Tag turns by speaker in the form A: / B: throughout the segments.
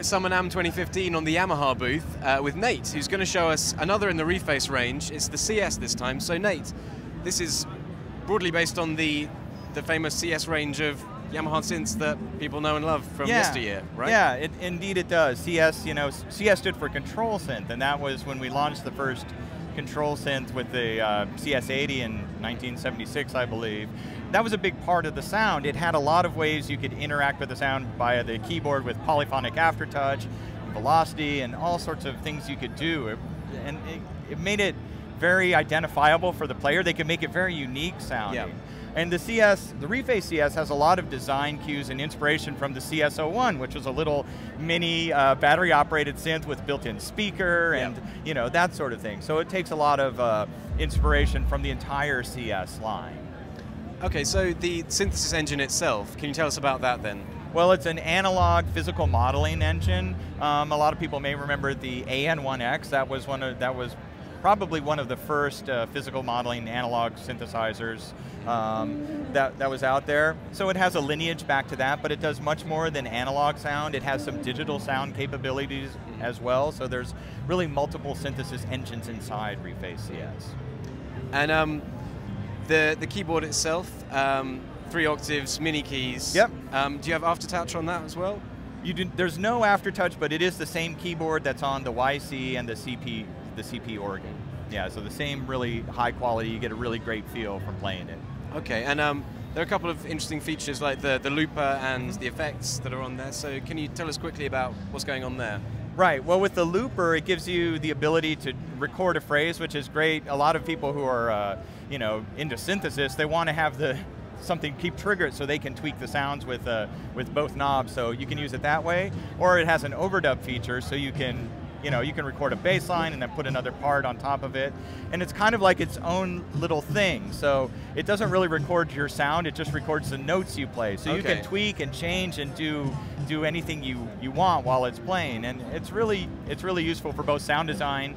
A: at Summer NAMM 2015 on the Yamaha booth with Nate, who's going to show us another in the Reface range. It's the CS this time. So Nate, this is broadly based on the famous CS range of Yamaha synths that people know and love from yesteryear, right?
B: Yeah, indeed it does. CS, you know, CS stood for control synth, and that was when we launched the first control synth with the CS80 in 1976, I believe. That was a big part of the sound. It had a lot of ways you could interact with the sound via the keyboard with polyphonic aftertouch, velocity, and all sorts of things you could do. And it made it very identifiable for the player. They could make it very unique sounding.
A: Yeah.
B: And the Reface CS has a lot of design cues and inspiration from the CS01, which was a little mini battery-operated synth with built-in speaker and you know, that sort of thing. So it takes a lot of inspiration from the entire CS line. Okay,
A: so the synthesis engine itself, can you tell us about that then?
B: Well, it's an analog physical modeling engine. A lot of people may remember the AN1X. That was probably one of the first physical modeling analog synthesizers that was out there. So it has a lineage back to that, but it does much more than analog sound. It has some digital sound capabilities as well. So there's really multiple synthesis engines inside Reface CS.
A: And the keyboard itself, 3 octaves, mini keys.
B: Yep.
A: Do you have aftertouch on that as well?
B: There's no aftertouch, but it is the same keyboard that's on the YC and the CP organ. Yeah, so the same really high quality, you get a really great feel from playing it.
A: Okay, and there are a couple of interesting features like the looper and the effects that are on there, so can you tell us quickly about what's going on there?
B: Right, well with the looper, it gives you the ability to record a phrase, which is great. A lot of people who are you know, into synthesis, they want to have something keep triggered so they can tweak the sounds with both knobs, so you can use it that way. Or it has an overdub feature, so you can record a bass line and then put another part on top of it. And it's kind of like its own little thing. So it doesn't really record your sound, it just records the notes you play. So you can tweak and change and do anything you want while it's playing. And it's really useful for both sound design,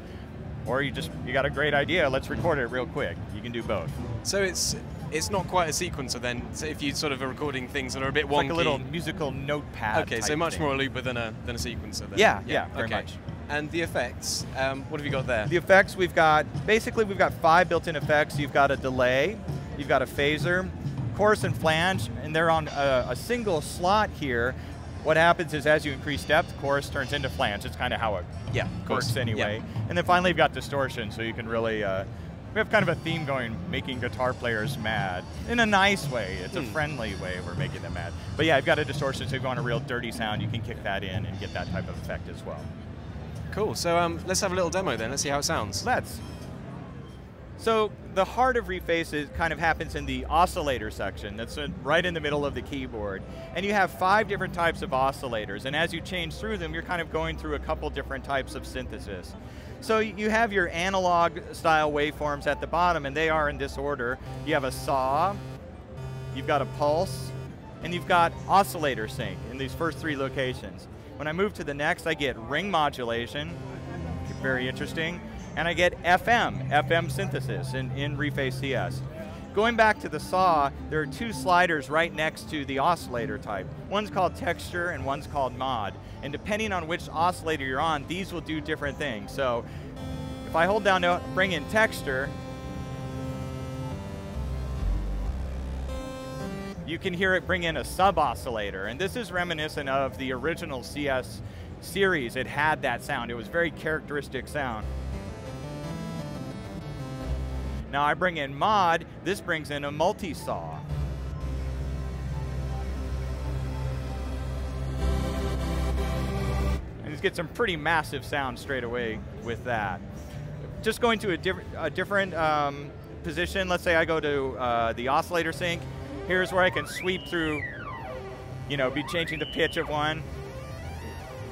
B: or you got a great idea, let's record it real quick. You can do both.
A: So it's not quite a sequencer then, so if you sort of are recording things that are a bit wonky.
B: It's like a little musical notepad.
A: Okay, so much more a looper than a sequencer then.
B: Yeah, very much.
A: And the effects, what have you got there?
B: The effects, we've got 5 built-in effects. You've got a delay, you've got a phaser, chorus and flange, and they're on a single slot here. What happens is as you increase depth, chorus turns into flange. It's kind of how it works anyway. And then finally you've got distortion, so you can really, we have kind of a theme going, making guitar players mad. In a nice way, it's a friendly way we're making them mad. But yeah, you've got a distortion, so if you want a real dirty sound, you can kick that in and get that type of effect as well.
A: Cool, so let's have a little demo then, let's see how it sounds.
B: Let's. So the heart of Reface kind of happens in the oscillator section. That's right in the middle of the keyboard. And you have 5 different types of oscillators. And as you change through them, you're kind of going through a couple different types of synthesis. So you have your analog style waveforms at the bottom, and they are in this order. You have a saw, you've got a pulse, and you've got oscillator sync in these first 3 locations. When I move to the next, I get ring modulation, very interesting, and I get FM synthesis in Reface CS. Going back to the saw, there are 2 sliders right next to the oscillator type. One's called texture and one's called mod. And depending on which oscillator you're on, these will do different things. So if I hold down to bring in texture, you can hear it bring in a sub-oscillator. And this is reminiscent of the original CS series. It had that sound. It was a very characteristic sound. Now I bring in mod, this brings in a multi-saw. And you get some pretty massive sound straight away with that. Just going to a different position, let's say I go to the oscillator sync. Here's where I can sweep through, be changing the pitch of one,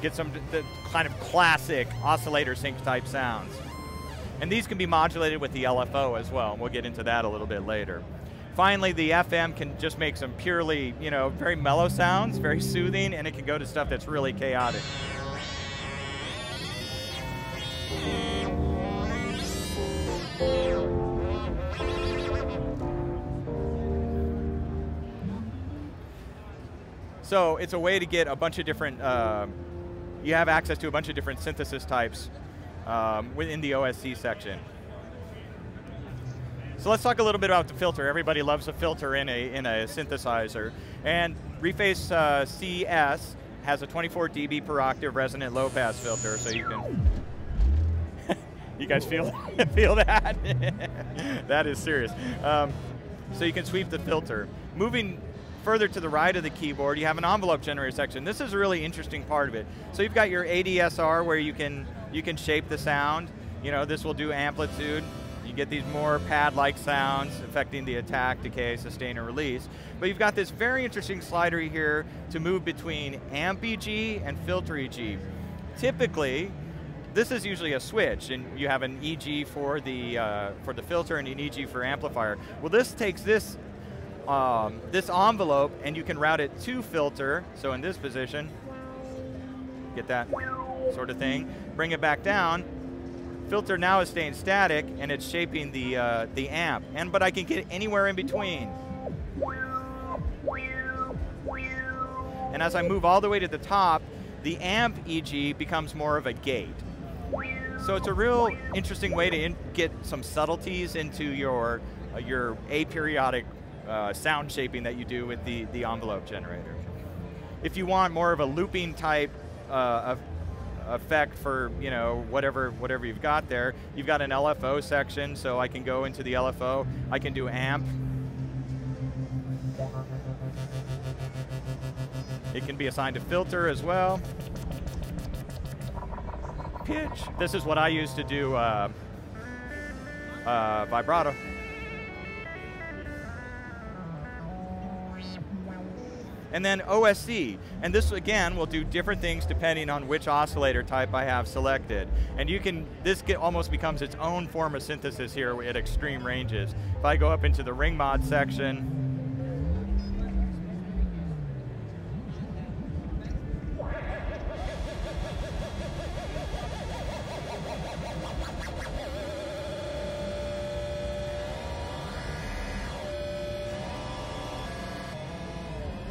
B: get the kind of classic oscillator sync type sounds. And these can be modulated with the LFO as well, and we'll get into that a little bit later. Finally, the FM can just make some purely, very mellow sounds, very soothing, and it can go to stuff that's really chaotic. So it's a way to get a bunch of different you have access to a bunch of different synthesis types within the OSC section. So let's talk a little bit about the filter. Everybody loves a filter in a synthesizer. And Reface CS has a 24 dB per octave resonant low pass filter, so you can, you guys feel that? That is serious. So you can sweep the filter. Moving further to the right of the keyboard, you have an envelope generator section. This is a really interesting part of it. So you've got your ADSR where you can shape the sound. You know, this will do amplitude. You get these more pad-like sounds affecting the attack, decay, sustain, or release. But you've got this very interesting slider here to move between amp EG and filter EG. Typically, this is usually a switch, and you have an EG for the filter and an EG for amplifier. Well, this takes this envelope, and you can route it to filter. So in this position, get that sort of thing. Bring it back down. Filter now is staying static, and it's shaping the amp. But I can get anywhere in between. And as I move all the way to the top, the amp EG becomes more of a gate. So it's a real interesting way to get some subtleties into your aperiodic sound shaping that you do with the envelope generator. If you want more of a looping type effect for, you know, whatever you've got there, you've got an LFO section, so I can go into the LFO. I can do amp. It can be assigned to filter as well. Pitch. This is what I use to do vibrato. And then OSC, and this again will do different things depending on which oscillator type I have selected. And you can, almost becomes its own form of synthesis here at extreme ranges. If I go up into the ring mod section,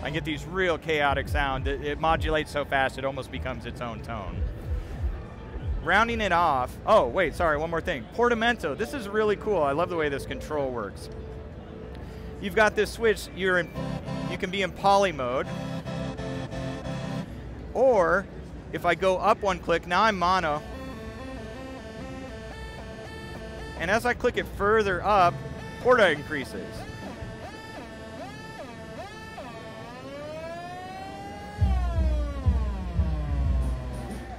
B: I get these real chaotic sound. It modulates so fast it almost becomes its own tone. Rounding it off, oh wait, sorry, one more thing. Portamento, this is really cool. I love the way this control works. You've got this switch, you can be in poly mode, or if I go up one click, now I'm mono. And as I click it further up, porta increases.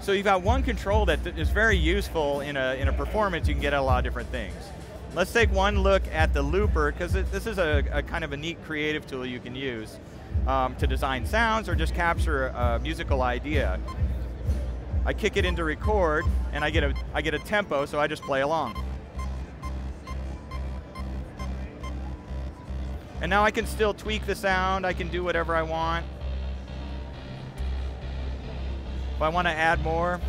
B: So you've got one control that is very useful in a performance. You can get at a lot of different things. Let's take one look at the looper, because this is a kind of a neat creative tool you can use to design sounds or just capture a musical idea. I kick it into record, and I get a tempo, so I just play along. And now I can still tweak the sound. I can do whatever I want. If I want to add more,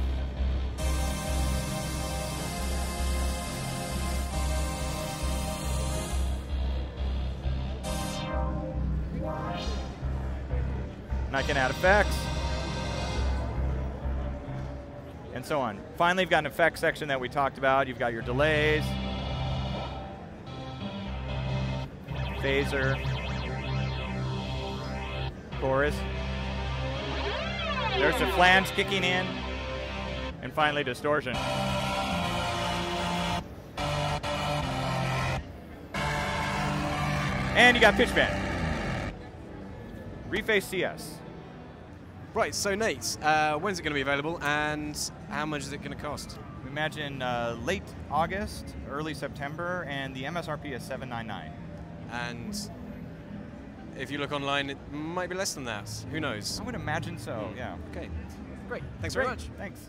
B: and I can add effects, and so on. Finally, you've got an effects section that we talked about. You've got your delays, phaser, chorus. There's the flange kicking in, and finally distortion. And you got pitch bend. Reface CS.
A: Right, so Nate, when's it going to be available, and how much is it going to cost?
B: We imagine late August, early September, and the MSRP is $799.
A: And if you look online, it might be less than that. Who knows?
B: I would imagine so, yeah.
A: Okay, great. Thanks very much.
B: Thanks.